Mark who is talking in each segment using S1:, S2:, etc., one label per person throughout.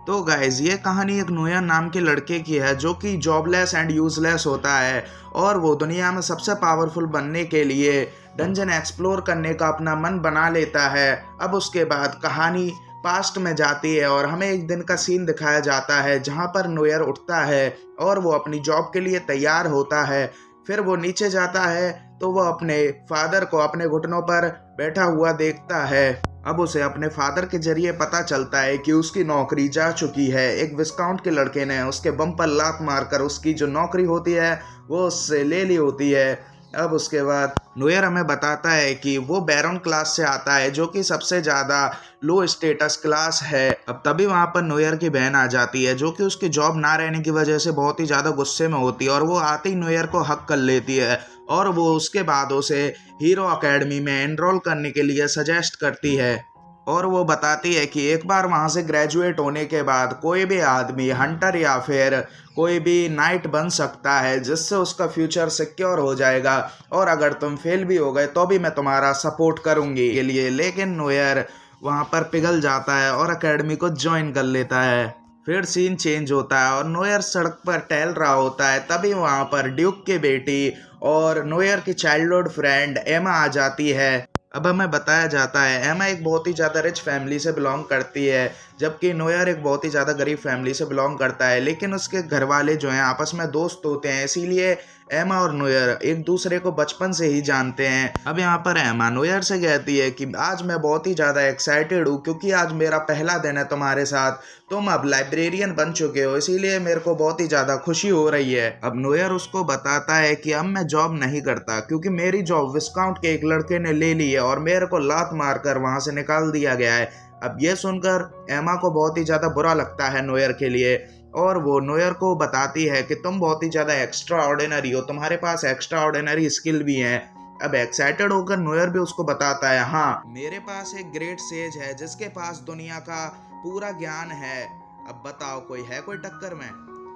S1: तो गाइज ये कहानी एक नोयर नाम के लड़के की है जो कि जॉबलेस एंड यूजलेस होता है और वो दुनिया में सबसे पावरफुल बनने के लिए डंजन एक्सप्लोर करने का अपना मन बना लेता है। अब उसके बाद कहानी पास्ट में जाती है और हमें एक दिन का सीन दिखाया जाता है जहाँ पर नोयर उठता है और वो अपनी जॉब के लिए तैयार होता है। फिर वो नीचे जाता है तो वो अपने फादर को अपने घुटनों पर बैठा हुआ देखता है। अब उसे अपने फादर के जरिए पता चलता है कि उसकी नौकरी जा चुकी है। एक विस्काउंट के लड़के ने उसके बम पर लात मारकर उसकी जो नौकरी होती है वो उससे ले ली होती है। अब उसके बाद नोयर हमें बताता है कि वो बैरन क्लास से आता है जो कि सबसे ज़्यादा लो स्टेटस क्लास है। अब तभी वहाँ पर नोयर की बहन आ जाती है जो कि उसकी जॉब ना रहने की वजह से बहुत ही ज़्यादा गुस्से में होती है और वो आते ही नोयर को हक कर लेती है और वो उसके बाद उसे हीरो अकेडमी में एनरोल करने के लिए सजेस्ट करती है। और वो बताती है कि एक बार वहाँ से ग्रेजुएट होने के बाद कोई भी आदमी हंटर या फिर कोई भी नाइट बन सकता है जिससे उसका फ्यूचर सिक्योर हो जाएगा और अगर तुम फेल भी हो गए तो भी मैं तुम्हारा सपोर्ट करूँगी के लिए। लेकिन नोयर वहाँ पर पिघल जाता है और अकेडमी को ज्वाइन कर लेता है। फिर सीन चेंज होता है और नोयर सड़क पर टहल रहा होता है। तभी वहाँ पर ड्यूक की बेटी और नोयर की चाइल्डहुड फ्रेंड एमा आ जाती है। अब हमें बताया जाता है एमा एक बहुत ही ज़्यादा रिच फैमिली से बिलोंग करती है जबकि नोयर एक बहुत ही ज़्यादा गरीब फैमिली से बिलोंग करता है। लेकिन उसके घर वाले जो हैं आपस में दोस्त होते हैं, इसीलिए एमा और नोयर एक दूसरे को बचपन से ही जानते हैं। अब यहाँ पर एमा नोयर से कहती है कि आज मैं बहुत ही ज़्यादा एक्साइटेड हूँ क्योंकि आज मेरा पहला दिन है तुम्हारे साथ। तुम अब लाइब्रेरियन बन चुके हो, इसीलिए मेरे को बहुत ही ज़्यादा खुशी हो रही है। अब नोयर उसको बताता है कि अब मैं जॉब नहीं करता क्योंकि मेरी जॉब विस्काउंट के एक लड़के ने ले ली है और मेरे को लात मारकर वहाँ से निकाल दिया गया है। अब ये सुनकर एमा को बहुत ही ज़्यादा बुरा लगता है नोयर के लिए और वो नोयर को बताती है कि तुम बहुत ही ज़्यादा एक्स्ट्रा ऑर्डिनरी हो, तुम्हारे पास एक्स्ट्रा ऑर्डिनरी स्किल भी हैं। अब एक्साइटेड होकर नोयर भी उसको बताता है हाँ मेरे पास एक ग्रेट सेज है जिसके पास दुनिया का पूरा ज्ञान है। अब बताओ कोई टक्कर में।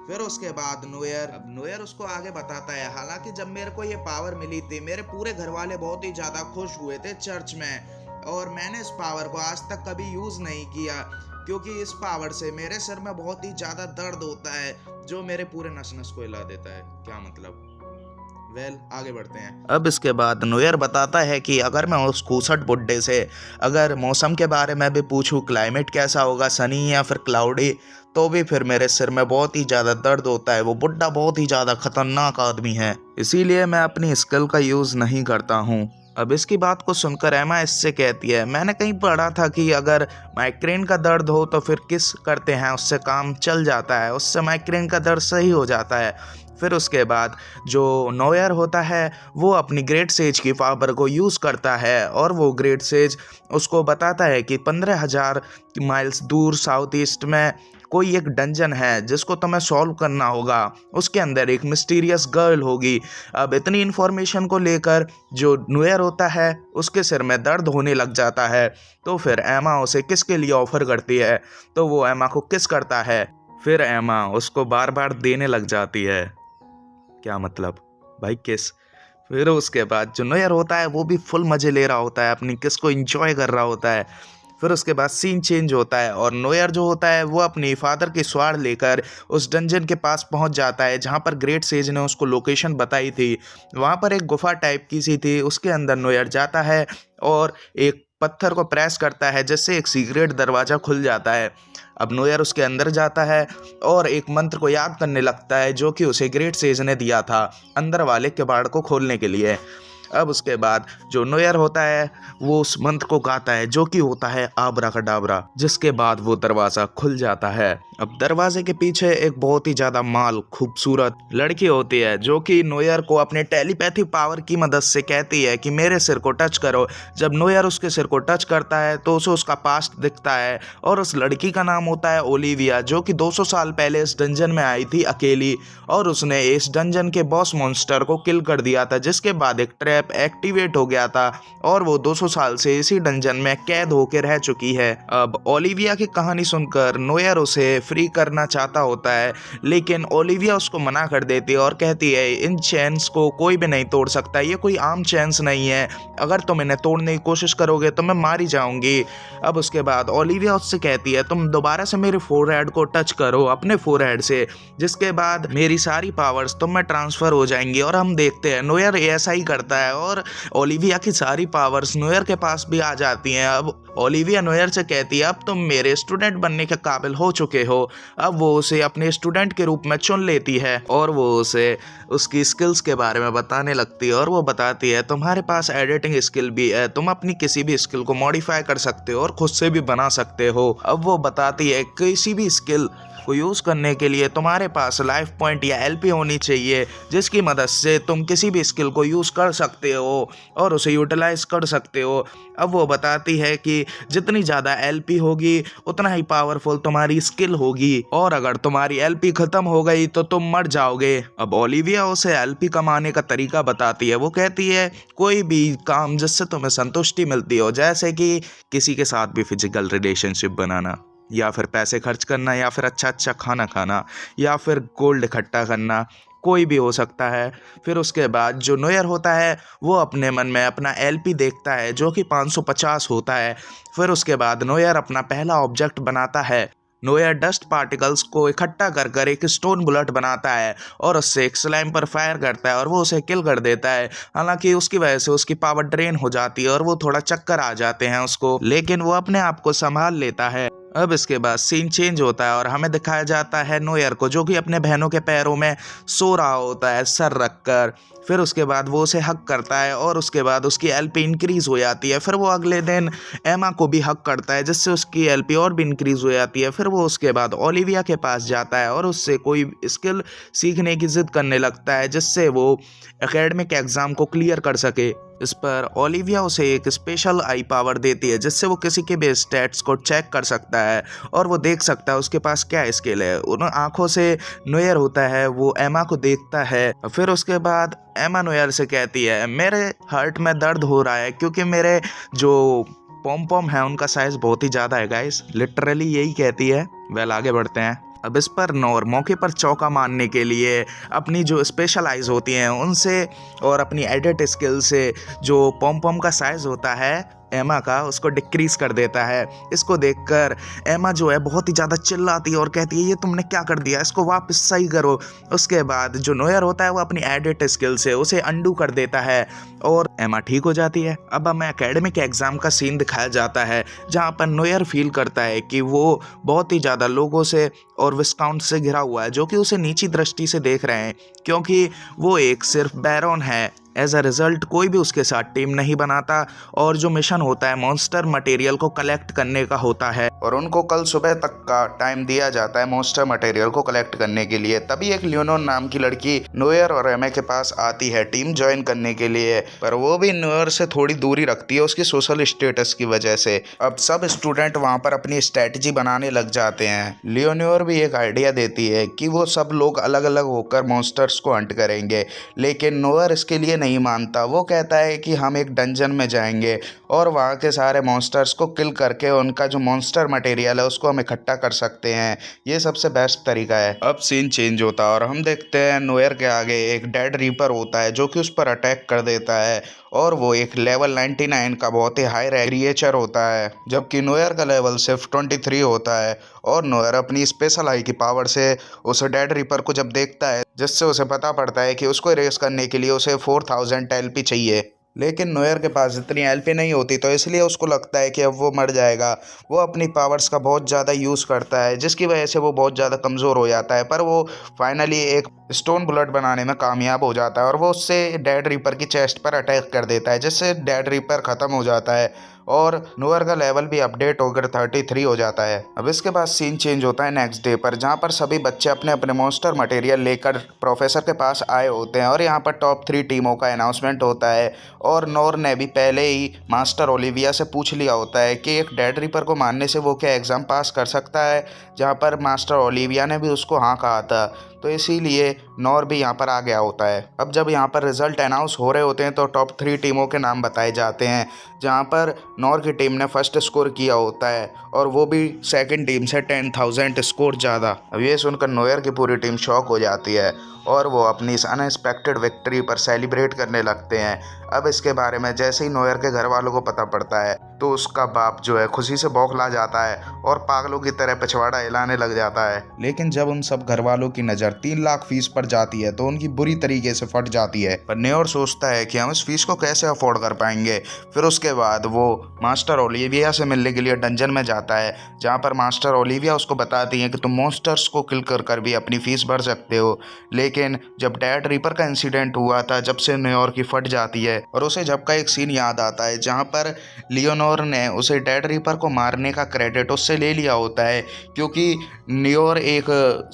S1: फिर उसके बाद नोयर उसको आगे बताता है हालांकि जब मेरे को ये पावर मिली थी मेरे पूरे घर वाले बहुत ही ज़्यादा खुश हुए थे चर्च में और मैंने इस पावर को आज तक कभी यूज़ नहीं किया क्योंकि इस पावर से मेरे सिर में बहुत ही ज़्यादा दर्द होता है जो मेरे पूरे नस नस को हिला देता है। क्या मतलब? आगे बढ़ते हैं। अब इसके बाद नोयर बताता है कि अगर मैं उस खूसट बुड्ढे से अगर मौसम के बारे में भी पूछूं, क्लाइमेट कैसा होगा, सनी या फिर क्लाउडी, तो भी फिर मेरे सिर में बहुत ही ज़्यादा दर्द होता है। वो बुड्ढा बहुत ही ज़्यादा खतरनाक आदमी है, इसीलिए मैं अपनी स्किल का यूज़ नहीं करता हूँ। अब इसकी बात को सुनकर एमा इससे कहती है मैंने कहीं पढ़ा था कि अगर माइग्रेन का दर्द हो तो फिर किस करते हैं, उससे काम चल जाता है, उससे माइग्रेन का दर्द सही हो जाता है। फिर उसके बाद जो नोयर होता है वो अपनी ग्रेट सेज की पावर को यूज़ करता है और वो ग्रेट सेज उसको बताता है कि 15,000 माइल्स दूर साउथ ईस्ट में कोई एक डंजन है जिसको तुम्हें सॉल्व करना होगा, उसके अंदर एक मिस्टीरियस गर्ल होगी। अब इतनी इन्फॉर्मेशन को लेकर जो नोयर होता है उसके सिर में दर्द होने लग जाता है। तो फिर एमा उसे किस के लिए ऑफ़र करती है तो वो एमा को किस करता है। फिर एमा उसको बार बार देने लग जाती है। क्या मतलब भाई किस। फिर उसके बाद जो नोयर होता है वो भी फुल मज़े ले रहा होता है, अपनी किस को एंजॉय कर रहा होता है। फिर उसके बाद सीन चेंज होता है और नोयर जो होता है वो अपनी फादर की स्वाड़ लेकर उस डंजन के पास पहुंच जाता है जहां पर ग्रेट सेज ने उसको लोकेशन बताई थी। वहां पर एक गुफा टाइप की सी थी, उसके अंदर नोयर जाता है और एक पत्थर को प्रेस करता है जिससे एक सीक्रेट दरवाज़ा खुल जाता है। अब नोयर उसके अंदर जाता है और एक मंत्र को याद करने लगता है जो कि उसे ग्रेट सेज ने दिया था अंदर वाले किवाड़ को खोलने के लिए। अब उसके बाद जो नोयर होता है वो उस मंत्र को गाता है जो कि होता है आबरा कडाबरा, जिसके बाद वो दरवाज़ा खुल जाता है। अब दरवाजे के पीछे एक बहुत ही ज़्यादा माल खूबसूरत लड़की होती है जो कि नोयर को अपने टेलीपैथी पावर की मदद से कहती है कि मेरे सिर को टच करो। जब नोयर उसके सिर को टच करता है तो उसे उसका पास्ट दिखता है और उस लड़की का नाम होता है ओलिविया जो कि 200 साल पहले इस डंजन में आई थी अकेली और उसने इस डंजन के बॉस मॉन्स्टर को किल कर दिया था, जिसके बाद एक ट्रैप एक्टिवेट हो गया था और वो 200 साल से इसी डंजन में कैद होकर रह चुकी है। अब ओलिविया की कहानी सुनकर नोयर उसे फ्री करना चाहता होता है, लेकिन ओलिविया उसको मना कर देती है और कहती है इन चेन्स को कोई भी नहीं तोड़ सकता, ये कोई आम चेन्स नहीं है, अगर तुम इन्हें तोड़ने की कोशिश करोगे तो मैं मारी जाऊंगी। अब उसके बाद ओलिविया उससे कहती है तुम दोबारा से मेरे फोरहेड को टच करो अपने फोरहेड से, जिसके बाद मेरी सारी पावर्स तुम में ट्रांसफर हो जाएंगी। और हम देखते हैं नोयर ऐसा ही करता है और ओलिविया की सारी पावर्स नोयर के पास भी आ जाती हैं। अब ओलिविया नोयर से कहती है अब तुम मेरे स्टूडेंट बनने के काबिल हो चुके हो। अब वो उसे अपने स्टूडेंट के रूप में चुन लेती है और वो उसे उसकी स्किल्स के बारे में बताने लगती है और वो बताती है तुम्हारे पास एडिटिंग स्किल भी है, तुम अपनी किसी भी स्किल को मॉडिफाई कर सकते हो और खुद से भी बना सकते हो। अब वो बताती है किसी भी स्किल को यूज़ करने के लिए तुम्हारे पास लाइफ पॉइंट या एलपी होनी चाहिए, जिसकी मदद से तुम किसी भी स्किल को यूज़ कर सकते हो और उसे यूटिलाइज कर सकते हो। अब वो बताती है कि जितनी ज़्यादा एलपी होगी उतना ही पावरफुल तुम्हारी स्किल होगी और अगर तुम्हारी एलपी ख़त्म हो गई तो तुम मर जाओगे। अब ओलिविया उसे एलपी कमाने का तरीका बताती है। वो कहती है कोई भी काम जिससे तुम्हें संतुष्टि मिलती हो, जैसे कि किसी के साथ भी फिजिकल रिलेशनशिप बनाना या फिर पैसे खर्च करना या फिर अच्छा खाना खाना या फिर गोल्ड इकट्ठा करना, कोई भी हो सकता है। फिर उसके बाद जो नोयर होता है वो अपने मन में अपना एलपी देखता है जो कि 550 होता है। फिर उसके बाद नोयर अपना पहला ऑब्जेक्ट बनाता है। नोयर डस्ट पार्टिकल्स को इकट्ठा कर कर एक स्टोन बुलेट बनाता है और उससे एक स्लाइम पर फायर करता है और वो उसे किल कर देता है। हालांकि उसकी वजह से उसकी पावर ड्रेन हो जाती है और वो थोड़ा चक्कर आ जाते हैं उसको, लेकिन वो अपने आप को संभाल लेता है। अब इसके बाद सीन चेंज होता है और हमें दिखाया जाता है नोयर को जो कि अपने बहनों के पैरों में सो रहा होता है सर रखकर। फिर उसके बाद वो उसे हक करता है और उसके बाद उसकी एलपी इंक्रीज़ हो जाती है। फिर वो अगले दिन एमा को भी हक करता है जिससे उसकी एलपी और भी इंक्रीज़ हो जाती है। फिर वो उसके बाद ओलिविया के पास जाता है और उससे कोई स्किल सीखने की ज़िद करने लगता है जिससे वो एकेडमिक एग्ज़ाम को क्लियर कर सके। इस पर ओलिविया उसे एक स्पेशल आई पावर देती है जिससे वो किसी के भी स्टैट्स को चेक कर सकता है और वो देख सकता है उसके पास क्या स्किल है। उन आंखों से नोयर होता है वो एमा को देखता है। फिर उसके बाद एमा नोयर से कहती है मेरे हार्ट में दर्द हो रहा है क्योंकि मेरे जो पॉम पॉम है उनका साइज़ बहुत ही ज़्यादा है गाइस, लिटरली यही कहती है। वेल आगे बढ़ते हैं। अब इस पर नोर मौके पर चौका मारने के लिए अपनी जो स्पेशल आइज़ होती हैं उनसे और अपनी एडिट स्किल से जो पॉम पॉम का साइज़ होता है एमा का उसको डिक्रीज़ कर देता है। इसको देखकर एमा जो है बहुत ही ज़्यादा चिल्लाती है और कहती है ये तुमने क्या कर दिया, इसको वापस सही करो। उसके बाद जो नोयर होता है वो अपनी एडिट स्किल से उसे अंडू कर देता है और एमा ठीक हो जाती है। अब हमें एकेडमिक एग्ज़ाम का सीन दिखाया जाता है जहाँ पर नोयर फील करता है कि वो बहुत ही ज़्यादा लोगों से और विस्काउंट से घिरा हुआ है जो कि उसे नीची दृष्टि से देख रहे हैं क्योंकि वो एक सिर्फ बैरोन है। एज अ रिज़ल्ट कोई भी उसके साथ टीम नहीं बनाता और जो मिशन होता है मॉन्स्टर मटेरियल को कलेक्ट करने का होता है और उनको कल सुबह तक का टाइम दिया जाता है मॉन्स्टर मटेरियल को कलेक्ट करने के लिए। तभी एक लियोनोर नाम की लड़की नोयर और एमा के पास आती है टीम ज्वाइन करने के लिए, पर वो भी नोयर से थोड़ी दूरी रखती है उसकी सोशल स्टेटस की वजह से। अब सब स्टूडेंट वहाँ पर अपनी स्ट्रैटेजी बनाने लग जाते हैं। लियोनोर भी एक आइडिया देती है कि वो सब लोग अलग अलग होकर मॉन्स्टर्स को हंट करेंगे, लेकिन नोयर इसके लिए नहीं मानता। वो कहता है कि हम एक डंजन में जाएंगे और वहाँ के सारे मॉन्स्टर्स को किल करके उनका जो मॉन्स्टर मटेरियल है उसको हम इकट्ठा कर सकते हैं, ये सबसे बेस्ट तरीका है। अब सीन चेंज होता है और हम देखते हैं नोयर के आगे एक डेड रीपर होता है जो कि उस पर अटैक कर देता है और वो एक लेवल 99 का बहुत ही हाई क्रिएचर होता है, जबकि नोयर का लेवल सिर्फ 23 होता है। और नोयर अपनी स्पेशल आई की पावर से उस डेड रीपर को जब देखता है जिससे उसे पता पड़ता है कि उसको इरेज करने के लिए उसे 4000 एलपी चाहिए, लेकिन नोयर के पास इतनी एलपी नहीं होती तो इसलिए उसको लगता है कि अब वो मर जाएगा। वो अपनी पावर्स का बहुत ज़्यादा यूज़ करता है जिसकी वजह से वो बहुत ज़्यादा कमज़ोर हो जाता है, पर वो फाइनली एक स्टोन बुलेट बनाने में कामयाब हो जाता है और वो उससे डेड रीपर की चेस्ट पर अटैक कर देता है जिससे डेड रीपर ख़त्म हो जाता है और नोयर का लेवल भी अपडेट होकर 33 हो जाता है। अब इसके बाद सीन चेंज होता है नेक्स्ट डे पर, जहाँ पर सभी बच्चे अपने अपने मॉन्स्टर मटेरियल लेकर प्रोफेसर के पास आए होते हैं और यहाँ पर टॉप 3 टीमों का अनाउंसमेंट होता है। और नोर ने भी पहले ही मास्टर ओलिविया से पूछ लिया होता है कि एक डेड रीपर को मारने से वो क्या एग्ज़ाम पास कर सकता है, जहाँ पर मास्टर ओलिविया ने भी उसको हाँ कहा था। तो इसीलिए नॉर भी यहाँ पर आ गया होता है। अब जब यहाँ पर रिजल्ट अनाउंस हो रहे होते हैं तो टॉप 3 टीमों के नाम बताए जाते हैं, जहाँ पर नॉर की टीम ने फर्स्ट स्कोर किया होता है और वो भी सेकंड टीम से 10,000 स्कोर ज़्यादा। अब ये सुनकर नोयर की पूरी टीम शॉक हो जाती है और वो अपनी इस अनएक्सपेक्टेड विक्ट्री पर सेलिब्रेट करने लगते हैं। अब इसके बारे में जैसे ही नोयर के घर वालों को पता पड़ता है तो उसका बाप जो है खुशी से बौखला जाता है और पागलों की तरह पिछवाड़ा हिलाने लग जाता है। लेकिन जब उन सब घर वालों की नज़र 3 लाख फीस पर जाती है तो उनकी बुरी तरीके से फट जाती है। पर नोयर सोचता है कि हम इस फीस को कैसे अफोर्ड कर पाएंगे। फिर उसके बाद वो मास्टर ओलिविया से मिलने के लिए डंजन में जाता है, जहाँ पर मास्टर ओलिविया उसको बताती है कि तुम मॉन्स्टर्स को किल कर कर भी अपनी फीस भर सकते हो। लेकिन जब डेड रीपर का इंसिडेंट हुआ था, जब से नोयर की फट जाती है और उसे जब का एक सीन याद आता है जहाँ पर लियोनोर ने उसे डेड रीपर को मारने का क्रेडिट उससे ले लिया होता है, क्योंकि नोयर एक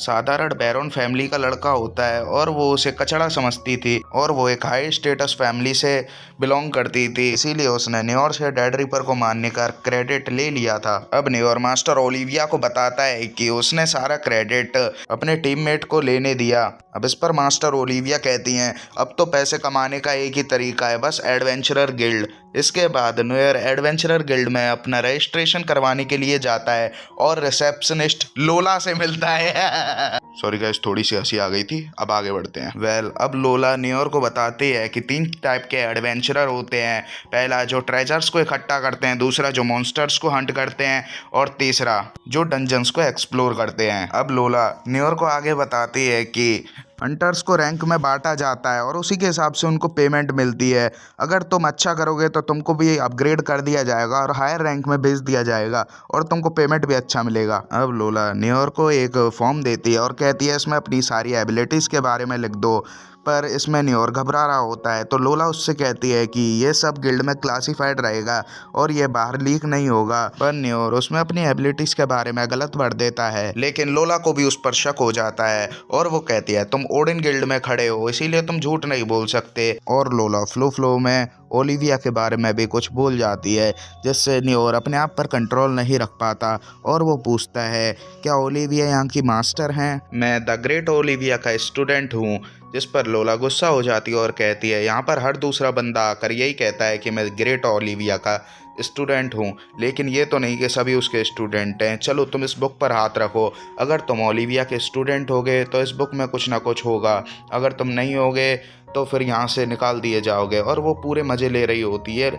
S1: साधारण बैरन फैमिली का लड़का होता है और वो उसे कचड़ा समझती थी और वो एक हाई स्टेटस फैमिली से बिलोंग करती थी, इसीलिए उसने नोयर से डेड रीपर को मारने का क्रेडिट ले लिया था। अब नोयर मास्टर ओलिविया को बताता है कि उसने सारा क्रेडिट अपने टीममेट को लेने दिया। अब इस पर मास्टर ओलिविया कहती हैं अब तो पैसे कमाने का एक ही तरीका है, बस एडवेंचरर गिल्ड। इसके बाद नोयर एडवेंचरर गिल्ड में अपना रजिस्ट्रेशन करवाने के लिए जाता है और रिसेप्शनिस्ट लोला से मिलता है। सॉरी गाइस, थोड़ी सी हंसी आ गई थी, अब आगे बढ़ते हैं। अब लोला नोयर को बताती है कि 3 टाइप के एडवेंचरर होते हैं। पहला जो ट्रेजर्स को इकट्ठा करते हैं, दूसरा जो मॉन्स्टर्स को हंट करते हैं और तीसरा जो डंजन्स को एक्सप्लोर करते हैं। अब लोला नोयर को आगे बताती है कि हंटर्स को रैंक में बांटा जाता है और उसी के हिसाब से उनको पेमेंट मिलती है। अगर तुम अच्छा करोगे तो तुमको भी अपग्रेड कर दिया जाएगा और हायर रैंक में भेज दिया जाएगा और तुमको पेमेंट भी अच्छा मिलेगा। अब लोला नोयर को एक फॉर्म देती है और कहती है इसमें अपनी सारी एबिलिटीज़ के बारे में लिख दो, पर इसमें नोयर घबरा रहा होता है। तो लोला उससे कहती है कि ये सब गिल्ड में क्लासिफाइड रहेगा और ये बाहर लीक नहीं होगा, पर नोयर उसमें अपनी एबिलिटीज़ के बारे में गलत भर देता है। लेकिन लोला को भी उस पर शक हो जाता है और वो कहती है तुम ओडिन गिल्ड में खड़े हो, इसीलिए तुम झूठ नहीं बोल सकते। और लोला फ्लो में ओलिविया के बारे में भी कुछ बोल जाती है, जिससे नोयर अपने आप पर कंट्रोल नहीं रख पाता और वो पूछता है क्या ओलिविया यहाँ की मास्टर हैं? मैं द ग्रेट ओलिविया का स्टूडेंट हूँ। जिस पर लोला गुस्सा हो जाती है और कहती है यहाँ पर हर दूसरा बंदा आकर यही कहता है कि मैं ग्रेट ओलिविया का स्टूडेंट हूँ, लेकिन ये तो नहीं कि सभी उसके स्टूडेंट हैं। चलो तुम इस बुक पर हाथ रखो, अगर तुम ओलिविया के स्टूडेंट होगे तो इस बुक में कुछ ना कुछ होगा, अगर तुम नहीं होगे तो फिर यहाँ से निकाल दिए जाओगे। और वो पूरे मज़े ले रही होती है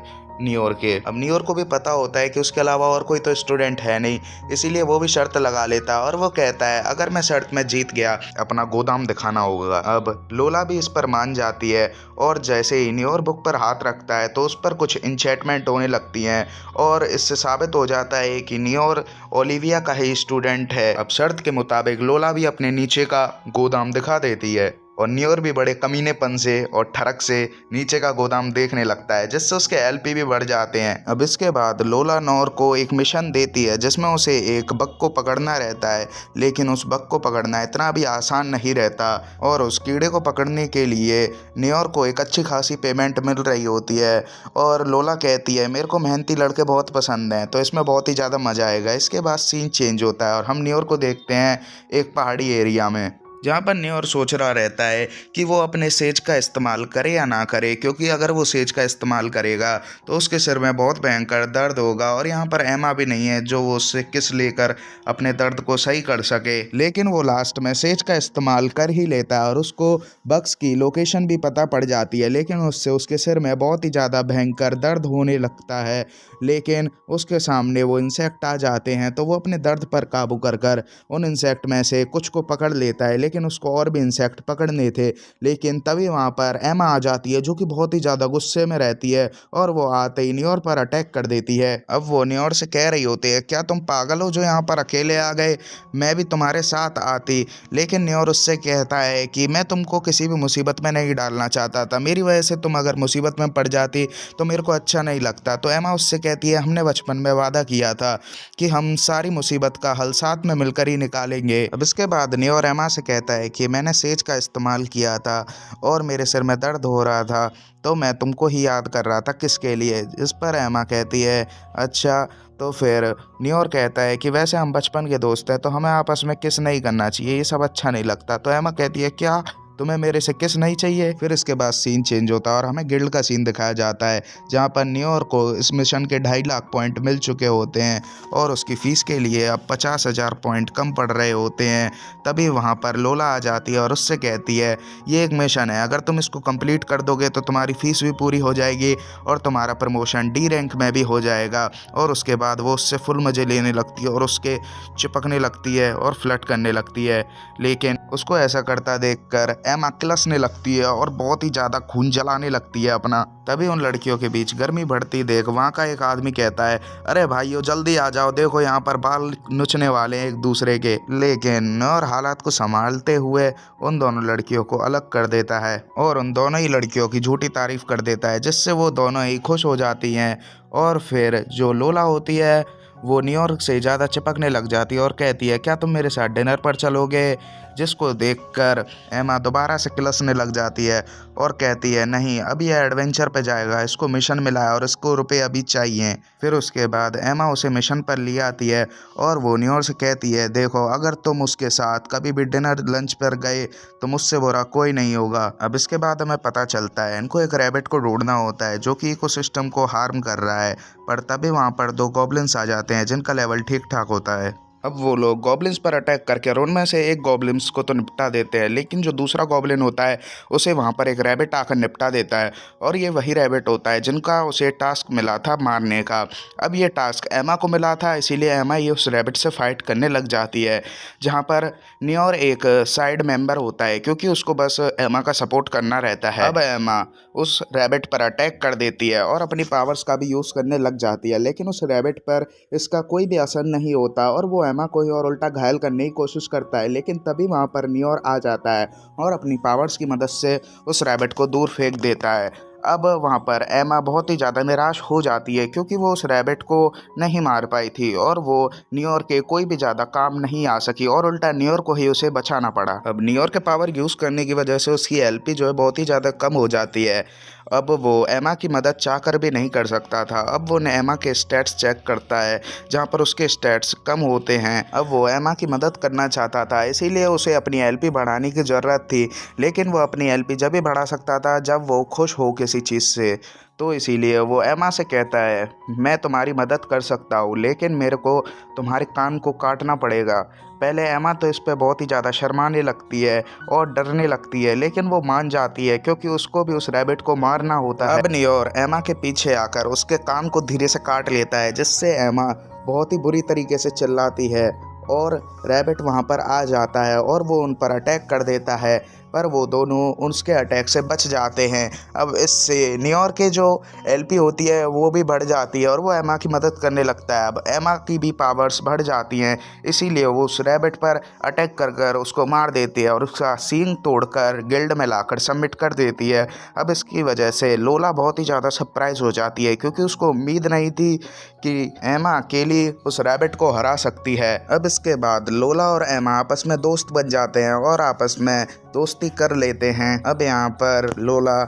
S1: नोयर के। अब नोयर को भी पता होता है कि उसके अलावा और कोई तो स्टूडेंट है नहीं, इसीलिए वो भी शर्त लगा लेता है और वो कहता है अगर मैं शर्त में जीत गया अपना गोदाम दिखाना होगा। अब लोला भी इस पर मान जाती है और जैसे ही नोयर बुक पर हाथ रखता है तो उस पर कुछ इंचेंटमेंट होने लगती हैं और इससे साबित हो जाता है कि नोयर ओलिविया का ही स्टूडेंट है। अब शर्त के मुताबिक लोला भी अपने नीचे का गोदाम दिखा देती है और नोयर भी बड़े कमीनेपन से और ठरक से नीचे का गोदाम देखने लगता है, जिससे उसके एलपी भी बढ़ जाते हैं। अब इसके बाद लोला नोयर को एक मिशन देती है जिसमें उसे एक बग को पकड़ना रहता है, लेकिन उस बग को पकड़ना इतना भी आसान नहीं रहता और उस कीड़े को पकड़ने के लिए नोयर को एक अच्छी खासी पेमेंट मिल रही होती है। और लोला कहती है मेरे को मेहनती लड़के बहुत पसंद हैं, तो इसमें बहुत ही ज़्यादा मज़ा आएगा। इसके बाद सीन चेंज होता है और हम नोयर को देखते हैं एक पहाड़ी एरिया में, जहाँ पर नोयर सोच रहा रहता है कि वो अपने सेज का इस्तेमाल करे या ना करे, क्योंकि अगर वो सेज का इस्तेमाल करेगा तो उसके सिर में बहुत भयंकर दर्द होगा और यहाँ पर एमा भी नहीं है जो वो उससे किस लेकर अपने दर्द को सही कर सके। लेकिन वो लास्ट में सेज का इस्तेमाल कर ही लेता है और उसको बग्स की लोकेशन भी पता पड़ जाती है, लेकिन उससे उसके सिर में बहुत ही ज़्यादा भयंकर दर्द होने लगता है। लेकिन उसके सामने वो इंसेक्ट आ जाते हैं तो वो अपने दर्द पर काबू कर कर उन इंसेक्ट में से कुछ को पकड़ लेता है, लेकिन उसको और भी इंसेक्ट पकड़ने थे। लेकिन तभी वहाँ पर एमा आ जाती है जो कि बहुत ही ज़्यादा गुस्से में रहती है और वो आते ही नोयर पर अटैक कर देती है। अब वो नोयर से कह रही होती है क्या तुम पागल हो जो यहाँ पर अकेले आ गए, मैं भी तुम्हारे साथ आती। लेकिन नोयर उससे कहता है कि मैं तुमको किसी भी मुसीबत में नहीं डालना चाहता था, मेरी वजह से तुम अगर मुसीबत में पड़ जाती तो मेरे को अच्छा नहीं लगता। तो एमा उससे कहती है हमने बचपन में वादा किया था कि हम सारी मुसीबत का हल साथ में मिलकर ही निकालेंगे। अब इसके बाद नोयर एमा से कहता है कि मैंने सेज का इस्तेमाल किया था और मेरे सिर में दर्द हो रहा था, तो मैं तुमको ही याद कर रहा था, किसके लिए। इस पर एमा कहती है अच्छा तो फिर न्योर कहता है कि वैसे हम बचपन के दोस्त हैं तो हमें आपस में किस नहीं करना चाहिए, ये सब अच्छा नहीं लगता। तो एमा कहती है क्या तुम्हें मेरे से किस नहीं चाहिए। फिर इसके बाद सीन चेंज होता है और हमें गिल्ड का सीन दिखाया जाता है जहाँ पर न्योर को इस मिशन के 2.5 लाख पॉइंट मिल चुके होते हैं और उसकी फ़ीस के लिए अब 50,000 पॉइंट कम पड़ रहे होते हैं। तभी वहाँ पर लोला आ जाती है और उससे कहती है ये एक मिशन है, अगर तुम इसको कंप्लीट कर दोगे तो तुम्हारी फ़ीस भी पूरी हो जाएगी और तुम्हारा प्रमोशन डी रैंक में भी हो जाएगा। और उसके बाद वो उससे फुल मज़े लेने लगती है और उसके चिपकने लगती है और फ्लर्ट करने लगती है। लेकिन उसको ऐसा करता देखकर एमा किलसने लगती है और बहुत ही ज़्यादा खून जलाने लगती है अपना। तभी उन लड़कियों के बीच गर्मी बढ़ती देख वहाँ का एक आदमी कहता है अरे भाइयों जल्दी आ जाओ, देखो यहाँ पर बाल नोचने वाले हैं एक दूसरे के। लेकिन और हालात को संभालते हुए उन दोनों लड़कियों को अलग कर देता है और उन दोनों ही लड़कियों की झूठी तारीफ कर देता है, जिससे वो दोनों ही खुश हो जाती हैं। और फिर जो लोला होती है वो न्यूयॉर्क से ज़्यादा चिपकने लग जाती है और कहती है क्या तुम मेरे साथ डिनर पर चलोगे, जिसको देखकर एमा दोबारा से किलसने लग जाती है और कहती है नहीं, अब ये एडवेंचर पे जाएगा, इसको मिशन मिला है और इसको रुपए अभी चाहिए। फिर उसके बाद एमा उसे मिशन पर ले आती है और वो न्यूयॉर्क से कहती है देखो अगर तुम उसके साथ कभी भी डिनर लंच पर गए तो मुझसे बुरा कोई नहीं होगा। अब इसके बाद हमें पता चलता है इनको एक रैबिट को ढूंढना होता है जो कि इकोसिस्टम को हार्म कर रहा है, पर तभी वहाँ पर 2 गॉब्लिन्स आ जाते हैं जिनका लेवल ठीक ठाक होता है। अब वो लोग गॉब्लिन्स पर अटैक करके उनमें से एक गॉब्लिन्स को तो निपटा देते हैं, लेकिन जो दूसरा गॉब्लिन होता है उसे वहाँ पर एक रैबिट आकर निपटा देता है और ये वही रैबिट होता है जिनका उसे टास्क मिला था मारने का। अब ये टास्क एमा को मिला था, इसीलिए एमा ये उस रैबिट से फाइट करने लग जाती है, जहाँ पर न्योर एक साइड मेंबर होता है क्योंकि उसको बस एमा का सपोर्ट करना रहता है। अब एमा उस रैबिट पर अटैक कर देती है और अपनी पावर्स का भी यूज़ करने लग जाती है, लेकिन उस रैबिट पर इसका कोई भी असर नहीं होता और वो एमा को ही और उल्टा घायल करने की कोशिश करता है। लेकिन तभी वहाँ पर न्योर आ जाता है और अपनी पावर्स की मदद से उस रैबिट को दूर फेंक देता है। अब वहाँ पर एमा बहुत ही ज़्यादा निराश हो जाती है क्योंकि वो उस रैबिट को नहीं मार पाई थी और वो न्योर के कोई भी ज़्यादा काम नहीं आ सकी और उल्टा न्योर को ही उसे बचाना पड़ा। अब न्योर के पावर यूज़ करने की वजह से उसकी एलपी जो है बहुत ही ज़्यादा कम हो जाती है। अब वो एमा की मदद चाहकर भी नहीं कर सकता था। अब वो एमा के स्टैट्स चेक करता है जहाँ पर उसके स्टैट्स कम होते हैं। अब वो एमा की मदद करना चाहता था, इसीलिए उसे अपनी एलपी बढ़ाने की ज़रूरत थी, लेकिन वो अपनी एलपी जब भी बढ़ा सकता था जब वो खुश हो किसी चीज़ से। तो इसीलिए वो एमा से कहता है मैं तुम्हारी मदद कर सकता हूँ, लेकिन मेरे को तुम्हारे कान को काटना पड़ेगा। पहले एमा तो इस पे बहुत ही ज़्यादा शर्माने लगती है और डरने लगती है, लेकिन वो मान जाती है क्योंकि उसको भी उस रैबिट को मारना होता है। अब न्योर एमा के पीछे आकर उसके कान को धीरे से काट लेता है, जिससे एमा बहुत ही बुरी तरीके से चिल्लाती है और रैबिट वहाँ पर आ जाता है और वो उन पर अटैक कर देता है, पर वो दोनों उसके अटैक से बच जाते हैं। अब इससे न्योर के जो एलपी होती है वो भी बढ़ जाती है और वो एमा की मदद करने लगता है। अब एमा की भी पावर्स बढ़ जाती हैं, इसीलिए वो उस रैबिट पर अटैक कर कर उसको मार देती है और उसका सींग तोड़कर गिल्ड में लाकर सबमिट कर देती है। अब इसकी वजह से लोला बहुत ही ज़्यादा सरप्राइज हो जाती है क्योंकि उसको उम्मीद नहीं थी कि एमा अकेली उस रैबिट को हरा सकती है। अब इसके बाद लोला और एमा आपस में दोस्त बन जाते हैं और आपस में दोस्ती कर लेते हैं। अब यहाँ पर लोला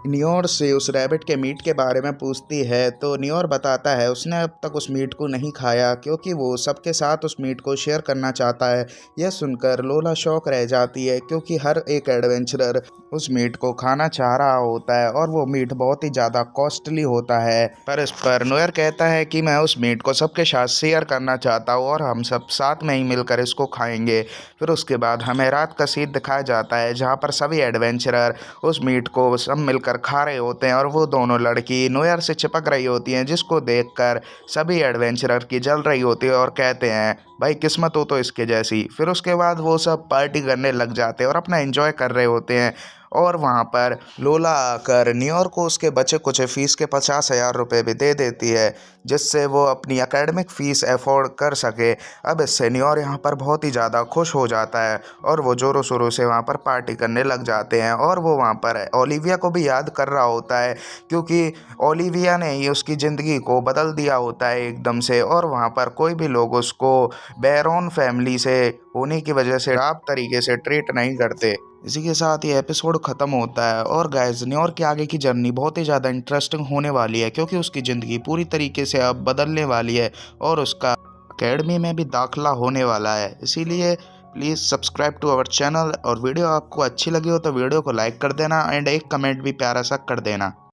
S1: न्योर से उस रैबिट के मीट के बारे में पूछती है तो न्योर बताता है उसने अब तक उस मीट को नहीं खाया क्योंकि वो सबके साथ उस मीट को शेयर करना चाहता है। यह सुनकर लोला शौक रह जाती है क्योंकि हर एक एडवेंचरर उस मीट को खाना चाह रहा होता है और वो मीट बहुत ही ज़्यादा कॉस्टली होता है। पर इस पर न्योर कहता है कि मैं उस मीट को सबके साथ शेयर करना चाहता हूँ और हम सब साथ में ही मिलकर इसको खाएंगे। फिर उसके बाद हमें रात का सीन दिखाया जाता है जहाँ पर सभी एडवेंचरर उस मीट को सब मिलकर खा रहे होते हैं और वो दोनों लड़की न्योर से चिपक रही होती हैं, जिसको देखकर सभी एडवेंचरर की जल रही होती है और कहते हैं भाई किस्मत हो तो इसके जैसी। फिर उसके बाद वो सब पार्टी करने लग जाते हैं और अपना एंजॉय कर रहे होते हैं और वहाँ पर लोला आकर न्योर को उसके बचे कुछ फ़ीस के 50,000 रुपये भी दे देती है, जिससे वो अपनी एकेडमिक फ़ीस अफोर्ड कर सके। अब इससे न्योर यहाँ पर बहुत ही ज़्यादा खुश हो जाता है और वो ज़ोरों शोरों से वहाँ पर पार्टी करने लग जाते हैं और वो वहाँ पर ओलिविया को भी याद कर रहा होता है क्योंकि ओलिविया ने ही उसकी ज़िंदगी को बदल दिया होता है एकदम से। और वहाँ पर कोई भी लोग उसको बैरोन फैमिली से होने की वजह से आप तरीके से ट्रीट नहीं करते। इसी के साथ ये एपिसोड ख़त्म होता है और गाइस न्योर के आगे की जर्नी बहुत ही ज़्यादा इंटरेस्टिंग होने वाली है, क्योंकि उसकी ज़िंदगी पूरी तरीके से अब बदलने वाली है और उसका अकेडमी में भी दाखिला होने वाला है। इसीलिए please subscribe to our channel, और वीडियो आपको अच्छी लगी हो तो वीडियो को लाइक कर देना एंड एक कमेंट भी प्यारा सा कर देना।